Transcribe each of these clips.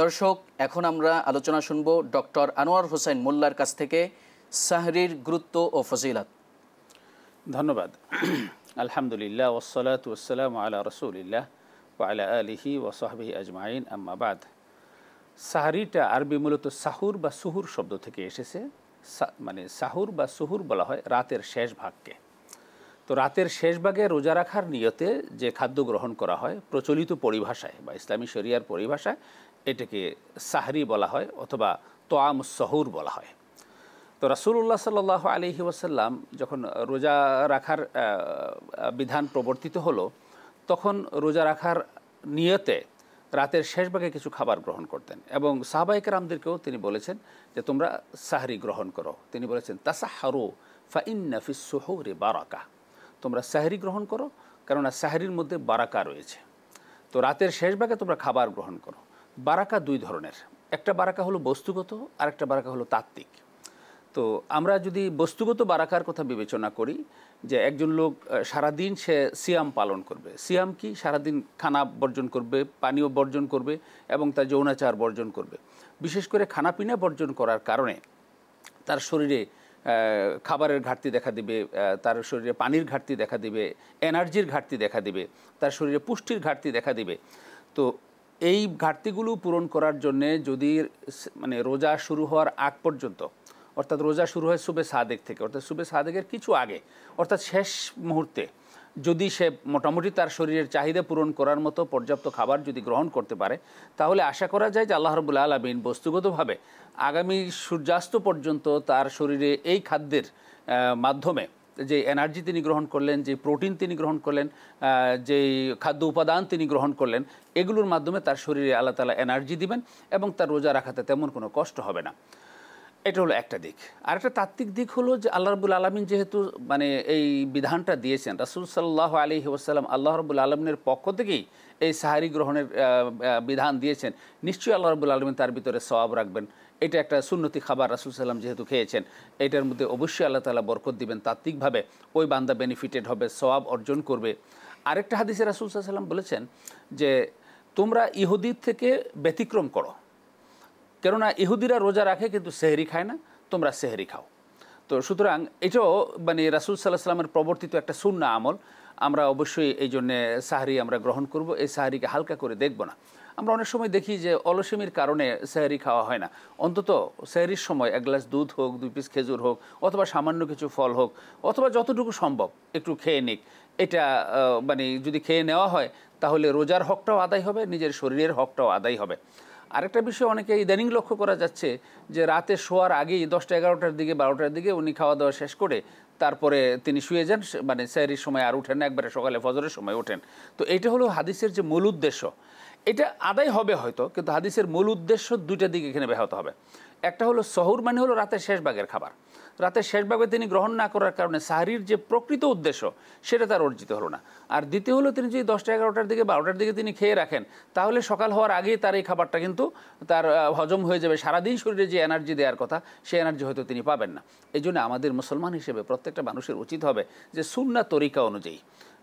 দর্শক, এখন আমরা আলোচনা শুনব ডক্টর আনোয়ার হোসেন মোল্লার কাছ থেকে সাহরির গুরুত্ব ও ফজিলত। ধন্যবাদ। আলহামদুলিল্লাহ ওয়াসসালাতু ওয়াসসালামু আলা রাসূলিল্লাহ ওয়া আলা আলিহি ওয়া সাহবিহি আজমাইন, আম্মা বাদ। সাহরিটা আরবি মূলত সাহুর বা সুহুর শব্দ থেকে এসেছে। মানে সাহুর বা সুহুর বলা হয় রাতের শেষ ভাগকে। তো রাতের শেষ ভাগে রোজা রাখার নিয়তে যে খাদ্য গ্রহণ করা হয় প্রচলিত পরিভাষায় বা ইসলামী শরিয়ার পরিভাষায় এটাকে সাহরি বলা হয় অথবা তোয়ামুস সহুর বলা হয়। তো রাসূলুল্লাহ সাল্লাল্লাহু আলাইহি ওয়াসাল্লাম যখন রোজা রাখার বিধান প্রবর্তিত হলো, তখন রোজা রাখার নিয়তে রাতের শেষ ভাগে কিছু খাবার গ্রহণ করতেন এবং সাহাবায়ে কেরামদেরকেও তিনি বলেছেন যে তোমরা সাহরি গ্রহণ করো। তিনি বলেছেন তাসাহহারু ফা ইন্না ফিস সুহুরি বারাকা, তোমরা সাহরি গ্রহণ করো কেননা সাহরির মধ্যে বারাকা রয়েছে। তো রাতের শেষ ভাগে তোমরা খাবার গ্রহণ করো। বারাকা দুই ধরনের, একটা বারাকা হলো বস্তুগত আর একটা বারাকা হলো তাত্ত্বিক। তো আমরা যদি বস্তুগত বারাকার কথা বিবেচনা করি, যে একজন লোক সারাদিন সে সিয়াম পালন করবে। সিয়াম কি? সারাদিন খানা বর্জন করবে, পানীয় বর্জন করবে এবং তার যৌনাচার বর্জন করবে। বিশেষ করে খানাপিনা বর্জন করার কারণে তার শরীরে খাবারের ঘাটতি দেখা দিবে, তার শরীরে পানির ঘাটতি দেখা দিবে, এনার্জির ঘাটতি দেখা দিবে, তার শরীরে পুষ্টির ঘাটতি দেখা দিবে। তো এই ঘাটতিগুলো পূরণ করার জন্যে যদি মানে রোজা শুরু হওয়ার আগ পর্যন্ত, অর্থাৎ রোজা শুরু হয় সুবে সাদেক থেকে, অর্থাৎ সুবে সাদেকের কিছু আগে, অর্থাৎ শেষ মুহূর্তে যদি সে মোটামুটি তার শরীরের চাহিদা পূরণ করার মতো পর্যাপ্ত খাবার যদি গ্রহণ করতে পারে, তাহলে আশা করা যায় যে আল্লাহ রাব্বুল আলামিন বস্তুগতভাবে আগামী সূর্যাস্ত পর্যন্ত তার শরীরে এই খাদ্যের মাধ্যমে যে এনার্জি তিনি গ্রহণ করলেন, যে প্রোটিন তিনি গ্রহণ করলেন, যেই খাদ্য উপাদান তিনি গ্রহণ করলেন, এগুলোর মাধ্যমে তার শরীরে আল্লাহ তাআলা এনার্জি দিবেন এবং তার রোজা রাখাতে তেমন কোনো কষ্ট হবে না। এটা হলো একটা দিক। আর একটা তাত্ত্বিক দিক হলো যে আল্লাহ রাব্বুল আলামিন যেহেতু মানে এই বিধানটা দিয়েছেন, রাসূল সাল্লাল্লাহু আলাইহি ওয়াসাল্লাম আল্লাহ রাব্বুল আলামিনের পক্ষ থেকেই এই সাহারি গ্রহণের বিধান দিয়েছেন, নিশ্চয়ই আল্লাহ রাব্বুল আলামিন তার ভিতরে সওয়াব রাখবেন। এটা একটা সুন্নতি খাবার, রাসূল সাল্লাম যেহেতু খেয়েছেন, এটার মধ্যে অবশ্যই আল্লাহ তাআলা বরকত দিবেন। তাত্ত্বিকভাবে ওই বান্দা বেনিফিটেড হবে, সওয়াব অর্জন করবে। আরেকটা হাদিসে রাসূল সাল্লাল্লাহু আলাইহি ওয়াসাল্লাম বলেছেন যে তোমরা ইহুদির থেকে ব্যতিক্রম করো, কেননা ইহুদিরা রোজা রাখে কিন্তু সেহরি খায় না, তোমরা সেহরি খাও। তো সুতরাং এটাও মানে রাসূল সাল্লাল্লাহু আলাইহি ওয়াসাল্লামের প্রবর্তিত একটা সুন্নাহ আমল। আমরা অবশ্যই এই জন্যে সাহরি আমরা গ্রহণ করব, এই সাহরিকে হালকা করে দেখব না। আমরা অনেক সময় দেখি যে অলসেমির কারণে সেহরি খাওয়া হয় না। অন্তত সেহরির সময় এক গ্লাস দুধ হোক, 2 পিস খেজুর হোক, অথবা সামান্য কিছু ফল হোক, অথবা যতটুকু সম্ভব একটু খেয়ে নিক। এটা মানে যদি খেয়ে নেওয়া হয় তাহলে রোজার হকটাও আদায় হবে, নিজের শরীরের হকটাও আদায় হবে। আরেকটা বিষয় অনেকে ইদানিং লক্ষ্য করা যাচ্ছে যে রাতে শোয়ার আগেই 10টা 11টার দিকে 12টার দিকে উনি খাওয়া দাওয়া শেষ করে তারপরে তিনি শুয়ে যান, মানে সেহরির সময় আর উঠেন না, একবারে সকালে ফজরের সময় ওঠেন। তো এটা হলো হাদিসের যে মূল উদ্দেশ্য, এটা আদায় হবে হয়তো, কিন্তু হাদিসের মূল উদ্দেশ্য দুইটা দিক এখানে ব্যাহত হবে। একটা হলো সহুর, মানে হলো রাতের শেষ ভাগের খাবার। রাতের শেষ ভাগে তিনি গ্রহণ না করার কারণে সাহরির যে প্রকৃত উদ্দেশ্য সেটা তার অর্জিত হলো না। আর দ্বিতীয় হলো তিনি যদি 10টা 11টার দিকে 12টার দিকে তিনি খেয়ে রাখেন, তাহলে সকাল হওয়ার আগেই তার এই খাবারটা কিন্তু তার হজম হয়ে যাবে। সারাদিন শরীরে যে এনার্জি দেওয়ার কথা সেই এনার্জি হয়তো তিনি পাবেন না। এই জন্য আমাদের মুসলমান হিসেবে প্রত্যেকটা মানুষের উচিত হবে যে সুন্নাহ তরিকা অনুযায়ী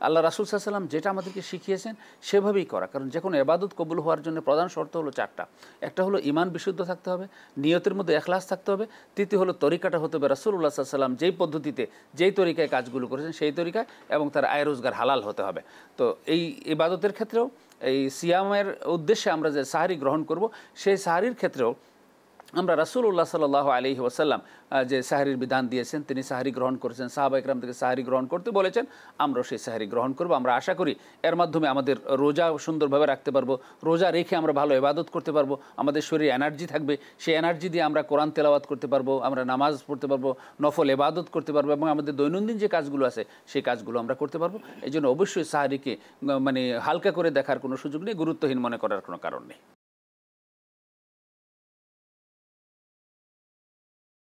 আল্লাহ রাসূল সাল্লাল্লাহু আলাইহি ওয়াসাল্লাম যেটা আমাদেরকে শিখিয়েছেন সেভাবেই করা। কারণ যে কোনো ইবাদত কবুল হওয়ার জন্য প্রধান শর্ত হলো 4টা। একটা হলো ঈমান বিশুদ্ধ থাকতে হবে, নিয়তের মধ্যে ইখলাস থাকতে হবে, তৃতীয় হলো তরিকাটা হতে হবে রাসূলুল্লাহ সাল্লাল্লাহু আলাইহি ওয়াসাল্লাম যেই পদ্ধতিতে যেই তরিকায় কাজগুলো করেছেন সেই তরিকায়, এবং তার আয় রোজগার হালাল হতে হবে। তো এই ইবাদতের ক্ষেত্রেও এই সিয়ামের উদ্দেশ্যে আমরা যে সাহরি গ্রহণ করব, সেই সাহরির ক্ষেত্রেও আমরা রাসূলুল্লাহ সাল্লাল্লাহু আলাইহি ওয়াসাল্লাম যে সাহরির বিধান দিয়েছেন, তিনি সাহরি গ্রহণ করেছেন, সাহাবায়ে কেরাম থেকে সাহরি গ্রহণ করতে বলেছেন, আমরাও সেই সাহরি গ্রহণ করব। আমরা আশা করি এর মাধ্যমে আমাদের রোজা সুন্দরভাবে রাখতে পারবো, রোজা রেখে আমরা ভালো ইবাদত করতে পারবো, আমাদের শরীরে এনার্জি থাকবে, সেই এনার্জি দিয়ে আমরা কোরআন তেলাওয়াত করতে পারবো, আমরা নামাজ পড়তে পারবো, নফল ইবাদত করতে পারবো, এবং আমাদের দৈনন্দিন যে কাজগুলো আছে সেই কাজগুলো আমরা করতে পারবো। এই জন্য অবশ্যই সাহরিকে মানে হালকা করে দেখার কোনো সুযোগ নেই, গুরুত্বহীন মনে করার কোনো কারণ নেই।